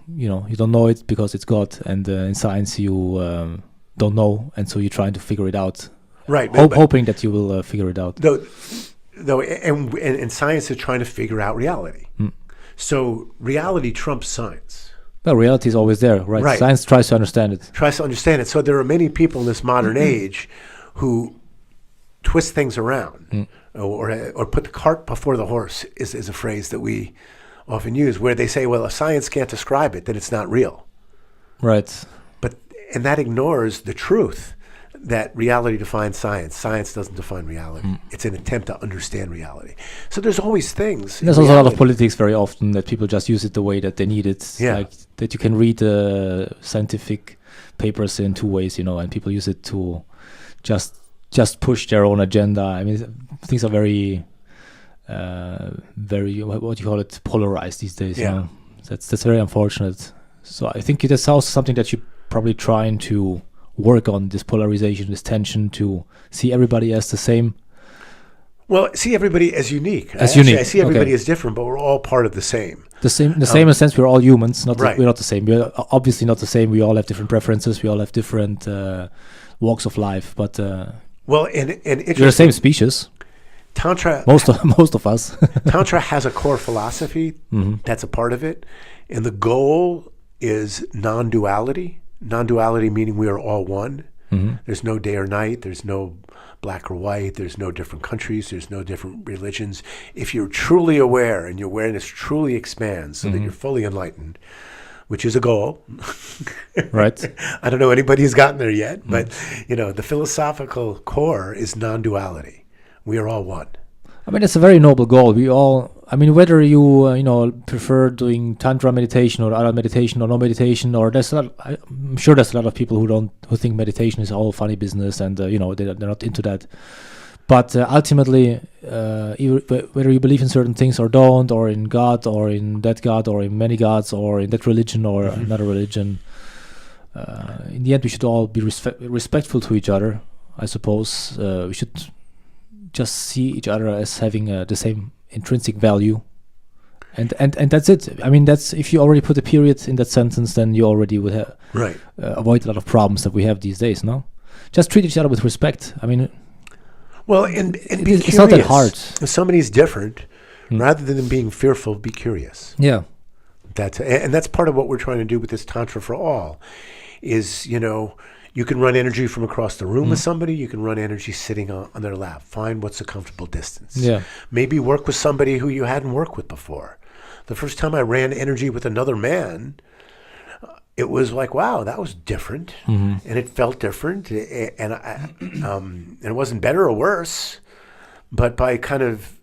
don't know it because it's God, and in science you don't know, and so you're trying to figure it out, right? Hoping that you will figure it out. Though, and science is trying to figure out reality. So reality trumps science. Well, reality is always there, right? Science tries to understand it. So there are many people in this modern age who twist things around, or put the cart before the horse is a phrase that we often use, where they say, well, if science can't describe it, then it's not real. Right. And that ignores the truth that reality defines science. Science doesn't define reality. It's an attempt to understand reality. So there's always things. There's also a lot of politics very often that people just use it the way that they need it. Yeah. Like that you can read scientific papers in two ways, and people use it to just push their own agenda. I mean, things are very, very, what do you call it, polarized these days. Yeah. That's very unfortunate. So I think that's also something that you're probably trying to work on, this polarization, this tension, to see everybody as the same. Well, see everybody as unique. I see everybody as different, but we're all part of the same. The same in the sense we're all humans. Right. We're not the same. We're obviously not the same. We all have different preferences. We all have different walks of life. But well, and we're the same species. Tantra, most of us. Tantra has a core philosophy that's a part of it, and the goal is non-duality. Non-duality meaning we are all one. There's no day or night. There's no black or white. There's no different countries. There's no different religions. If you're truly aware and your awareness truly expands so that you're fully enlightened, which is a goal. Right. I don't know anybody who's gotten there yet, but the philosophical core is non-duality. We are all one. I mean, it's a very noble goal. We all, I mean, whether you prefer doing Tantra meditation or other meditation or no meditation, or I'm sure there's a lot of people who think meditation is all funny business, and they're not into that. But ultimately, whether you believe in certain things or don't, or in God, or in that God, or in many gods, or in that religion or another religion, in the end, we should all be respectful to each other. I suppose we should just see each other as having the same intrinsic value, and that's it. I mean, that's, if you already put a period in that sentence, then you already would have avoid a lot of problems that we have these days. No, just treat each other with respect. I mean, well, and be curious. It's not that hard. If somebody's different, rather than being fearful, be curious. Yeah, that's part of what we're trying to do with this Tantra for All. Is you can run energy from across the room with somebody. You can run energy sitting on their lap. Find what's a comfortable distance. Yeah. Maybe work with somebody who you hadn't worked with before. The first time I ran energy with another man, it was like, wow, that was different, and it felt different, and it wasn't better or worse, but by kind of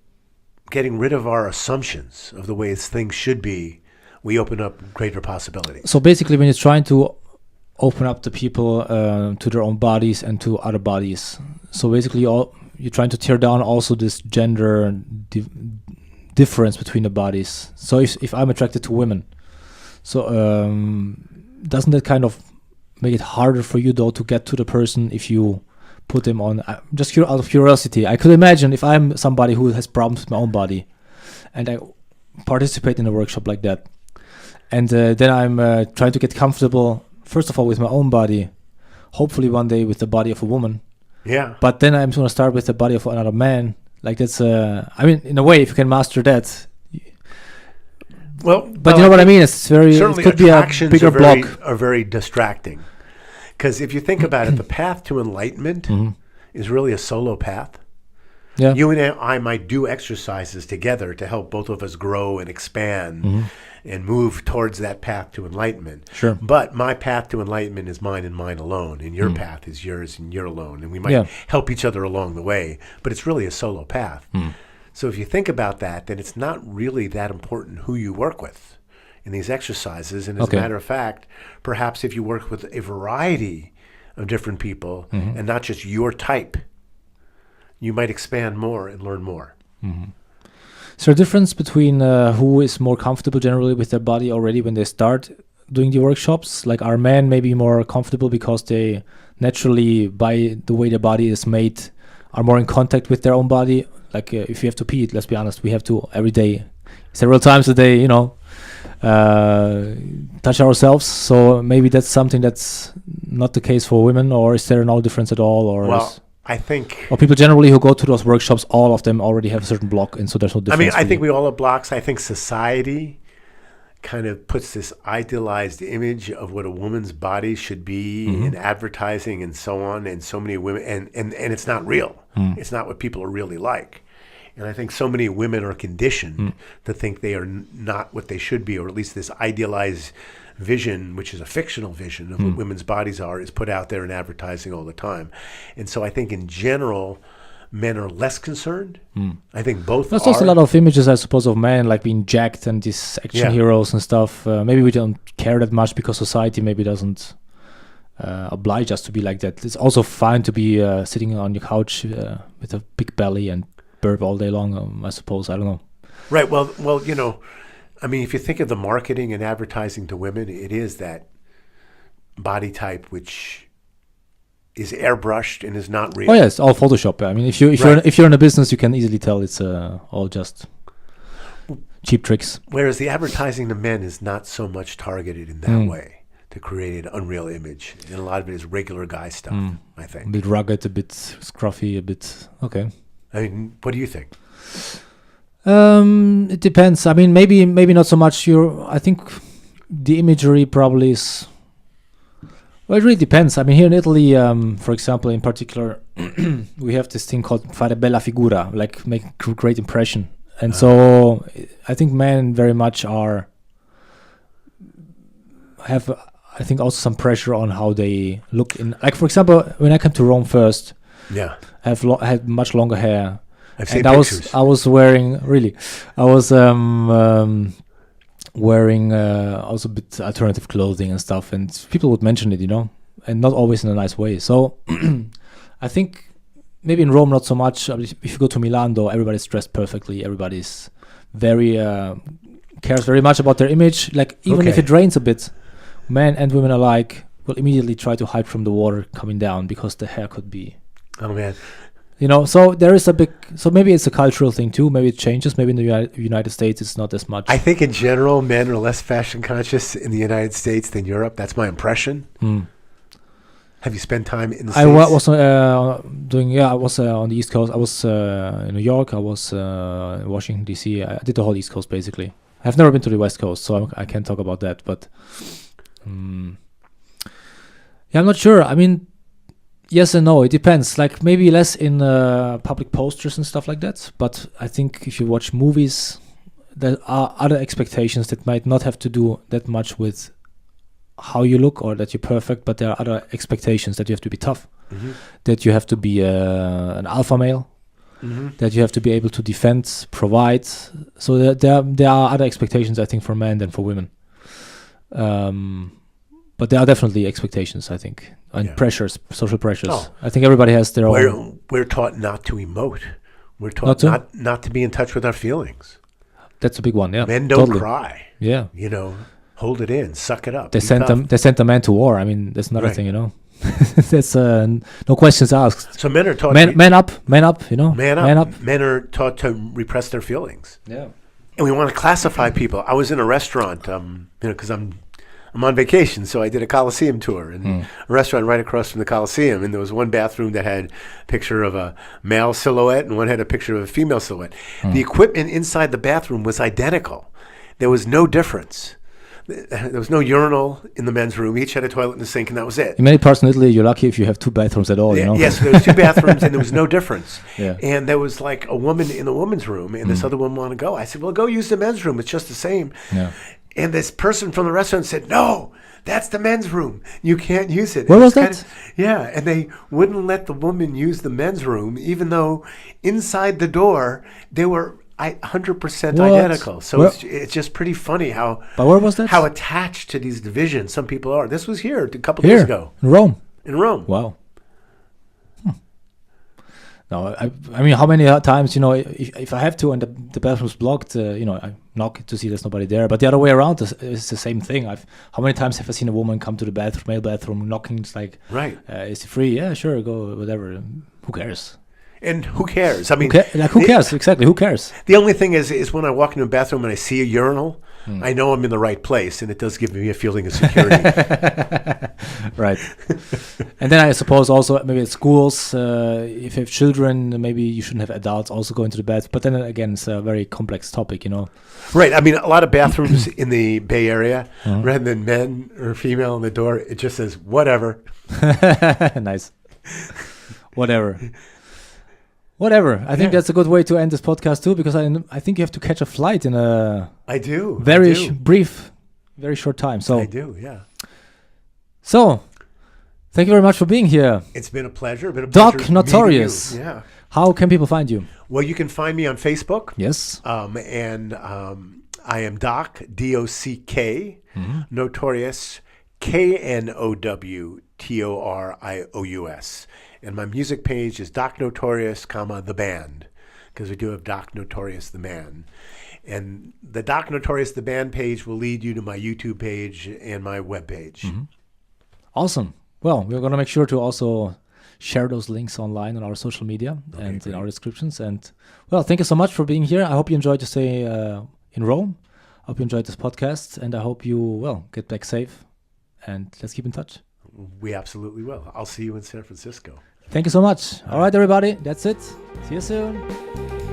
getting rid of our assumptions of the way things should be, we open up greater possibilities. So basically, when you're trying to open up the people to their own bodies and to other bodies. So basically, you're trying to tear down also this gender difference between the bodies. So if I'm attracted to women, so doesn't that kind of make it harder for you, though, to get to the person if you put them on? Just out of curiosity, I could imagine if I'm somebody who has problems with my own body, and I participate in a workshop like that, and then I'm trying to get comfortable, first of all, with my own body, hopefully one day with the body of a woman. Yeah. But then I'm going to start with the body of another man. Like that's, I mean, in a way, if you can master that. Well, but you know what I mean? It's very, it could be a bigger block. Are very distracting. Because if you think about it, the path to enlightenment is really a solo path. Yeah. You and I might do exercises together to help both of us grow and expand and move towards that path to enlightenment. Sure. But my path to enlightenment is mine and mine alone, and your path is yours and you're alone. And we might help each other along the way, but it's really a solo path. So if you think about that, then it's not really that important who you work with in these exercises. And as a matter of fact, perhaps if you work with a variety of different people and not just your type, you might expand more and learn more. Is there a difference between who is more comfortable generally with their body already when they start doing the workshops? Like, are men maybe more comfortable because they naturally, by the way their body is made, are more in contact with their own body. Like if you have to pee, let's be honest, we have to every day, several times a day, touch ourselves. So maybe that's something that's not the case for women, or is there no difference at all? Or I think... Or people generally who go to those workshops, all of them already have a certain block, and so there's no difference. I think we all have blocks. I think society kind of puts this idealized image of what a woman's body should be in advertising and so on, and so many women, and it's not real. It's not what people are really like. And I think so many women are conditioned to think they are not what they should be, or at least this idealized vision, which is a fictional vision of what women's bodies are, is put out there in advertising all the time. And so I think in general, men are less concerned. I think both There's also a lot of images, I suppose, of men like being jacked and these action heroes and stuff. Maybe we don't care that much because society maybe doesn't oblige us to be like that. It's also fine to be sitting on your couch with a big belly and burp all day long, I suppose. I don't know. Right. Well, if you think of the marketing and advertising to women, it is that body type which is airbrushed and is not real. Oh yeah, it's all Photoshop. I mean, if you're in a business, you can easily tell it's all just cheap tricks. Whereas the advertising to men is not so much targeted in that way to create an unreal image, and a lot of it is regular guy stuff. I think a bit rugged, a bit scruffy, a bit okay. I mean, what do you think? It depends. I mean, maybe not so much. I think the imagery probably is. Well, it really depends. I mean, here in Italy, for example, in particular, we have this thing called fare bella figura, like make a great impression. And so I think men very much have, I think, also some pressure on how they look. Like, for example, when I came to Rome first, I had much longer hair. I've seen pictures. I was wearing wearing also a bit alternative clothing and stuff, and people would mention it, and not always in a nice way. So I think maybe in Rome not so much. If you go to Milan, though, everybody's dressed perfectly. Everybody's very cares very much about their image. Like even if it rains a bit, men and women alike will immediately try to hide from the water coming down because the hair could be. Oh man. So there is so maybe it's a cultural thing too. Maybe it changes. Maybe in the United States it's not as much. I think in general, men are less fashion conscious in the United States than Europe. That's my impression. Have you spent time in the States? I was I was on the East Coast. I was in New York. I was in Washington, D.C. I did the whole East Coast, basically. I've never been to the West Coast, so I can't talk about that. But I'm not sure. I mean, yes and no. It depends. Like maybe less in public posters and stuff like that. But I think if you watch movies, there are other expectations that might not have to do that much with how you look or that you're perfect, but there are other expectations that you have to be tough, that you have to be an alpha male, that you have to be able to defend, provide. So there are other expectations, I think, for men than for women. But there are definitely expectations, I think, and pressures, social pressures. Oh. I think everybody has their own. We're taught not to emote. We're taught not to be in touch with our feelings. That's a big one, yeah. Men don't cry. Yeah. Hold it in, suck it up. They sent a man to war. I mean, that's another thing, That's no questions asked. So men are taught man up, Man up. Men are taught to repress their feelings. Yeah. And we want to classify people. I was in a restaurant, because I'm on vacation, so I did a Coliseum tour, and a restaurant right across from the Coliseum, and there was one bathroom that had a picture of a male silhouette and one had a picture of a female silhouette. The equipment inside the bathroom was identical. There was no difference. There was no urinal in the men's room. Each had a toilet and a sink, and that was it. In many parts in Italy, you're lucky if you have two bathrooms at all, Yes, there was two bathrooms, and there was no difference. Yeah. And there was like a woman in the woman's room, and this other woman wanted to go. I said, well, go use the men's room. It's just the same. Yeah. And this person from the restaurant said, no, that's the men's room. You can't use it. Where was that? And they wouldn't let the woman use the men's room, even though inside the door, they were 100% identical. So it's just pretty funny how. But where was that? How attached to these divisions some people are. This was here a couple days ago. In Rome. In Rome. Wow. No, I mean, how many times, if I have to and the bathroom's blocked, I knock to see there's nobody there. But the other way around is the same thing. How many times have I seen a woman come to the male bathroom, knocking? It's like, right. Is it free? Yeah, sure, go, whatever. Who cares? And who cares? I mean, who cares? Exactly, who cares? The only thing is when I walk into a bathroom and I see a urinal, I know I'm in the right place, and it does give me a feeling of security. Right. And then I suppose also maybe at schools, if you have children, maybe you shouldn't have adults also going to the bath. But then again, it's a very complex topic, Right. I mean, a lot of bathrooms in the Bay Area, rather than men or female on the door, it just says whatever. Nice. Whatever. I think that's a good way to end this podcast too, because I think you have to catch a flight in a very brief, very short time. So I do, yeah. So, thank you very much for being here. It's been a pleasure. Doc Knowtorious. Yeah. How can people find you? Well, you can find me on Facebook. Yes. And I am Doc, D-O-C-K, Knowtorious, Knowtorious. And my music page is Doc Knowtorious, the band, because we do have Doc Knowtorious, the man. And the Doc Knowtorious, the band page will lead you to my YouTube page and my web page. Awesome. Well, we're going to make sure to also share those links online on our social media and in our descriptions. And, well, thank you so much for being here. I hope you enjoyed your stay in Rome. I hope you enjoyed this podcast. And I hope you, get back safe. And let's keep in touch. We absolutely will. I'll see you in San Francisco. Thank you so much. All right, everybody. That's it. See you soon.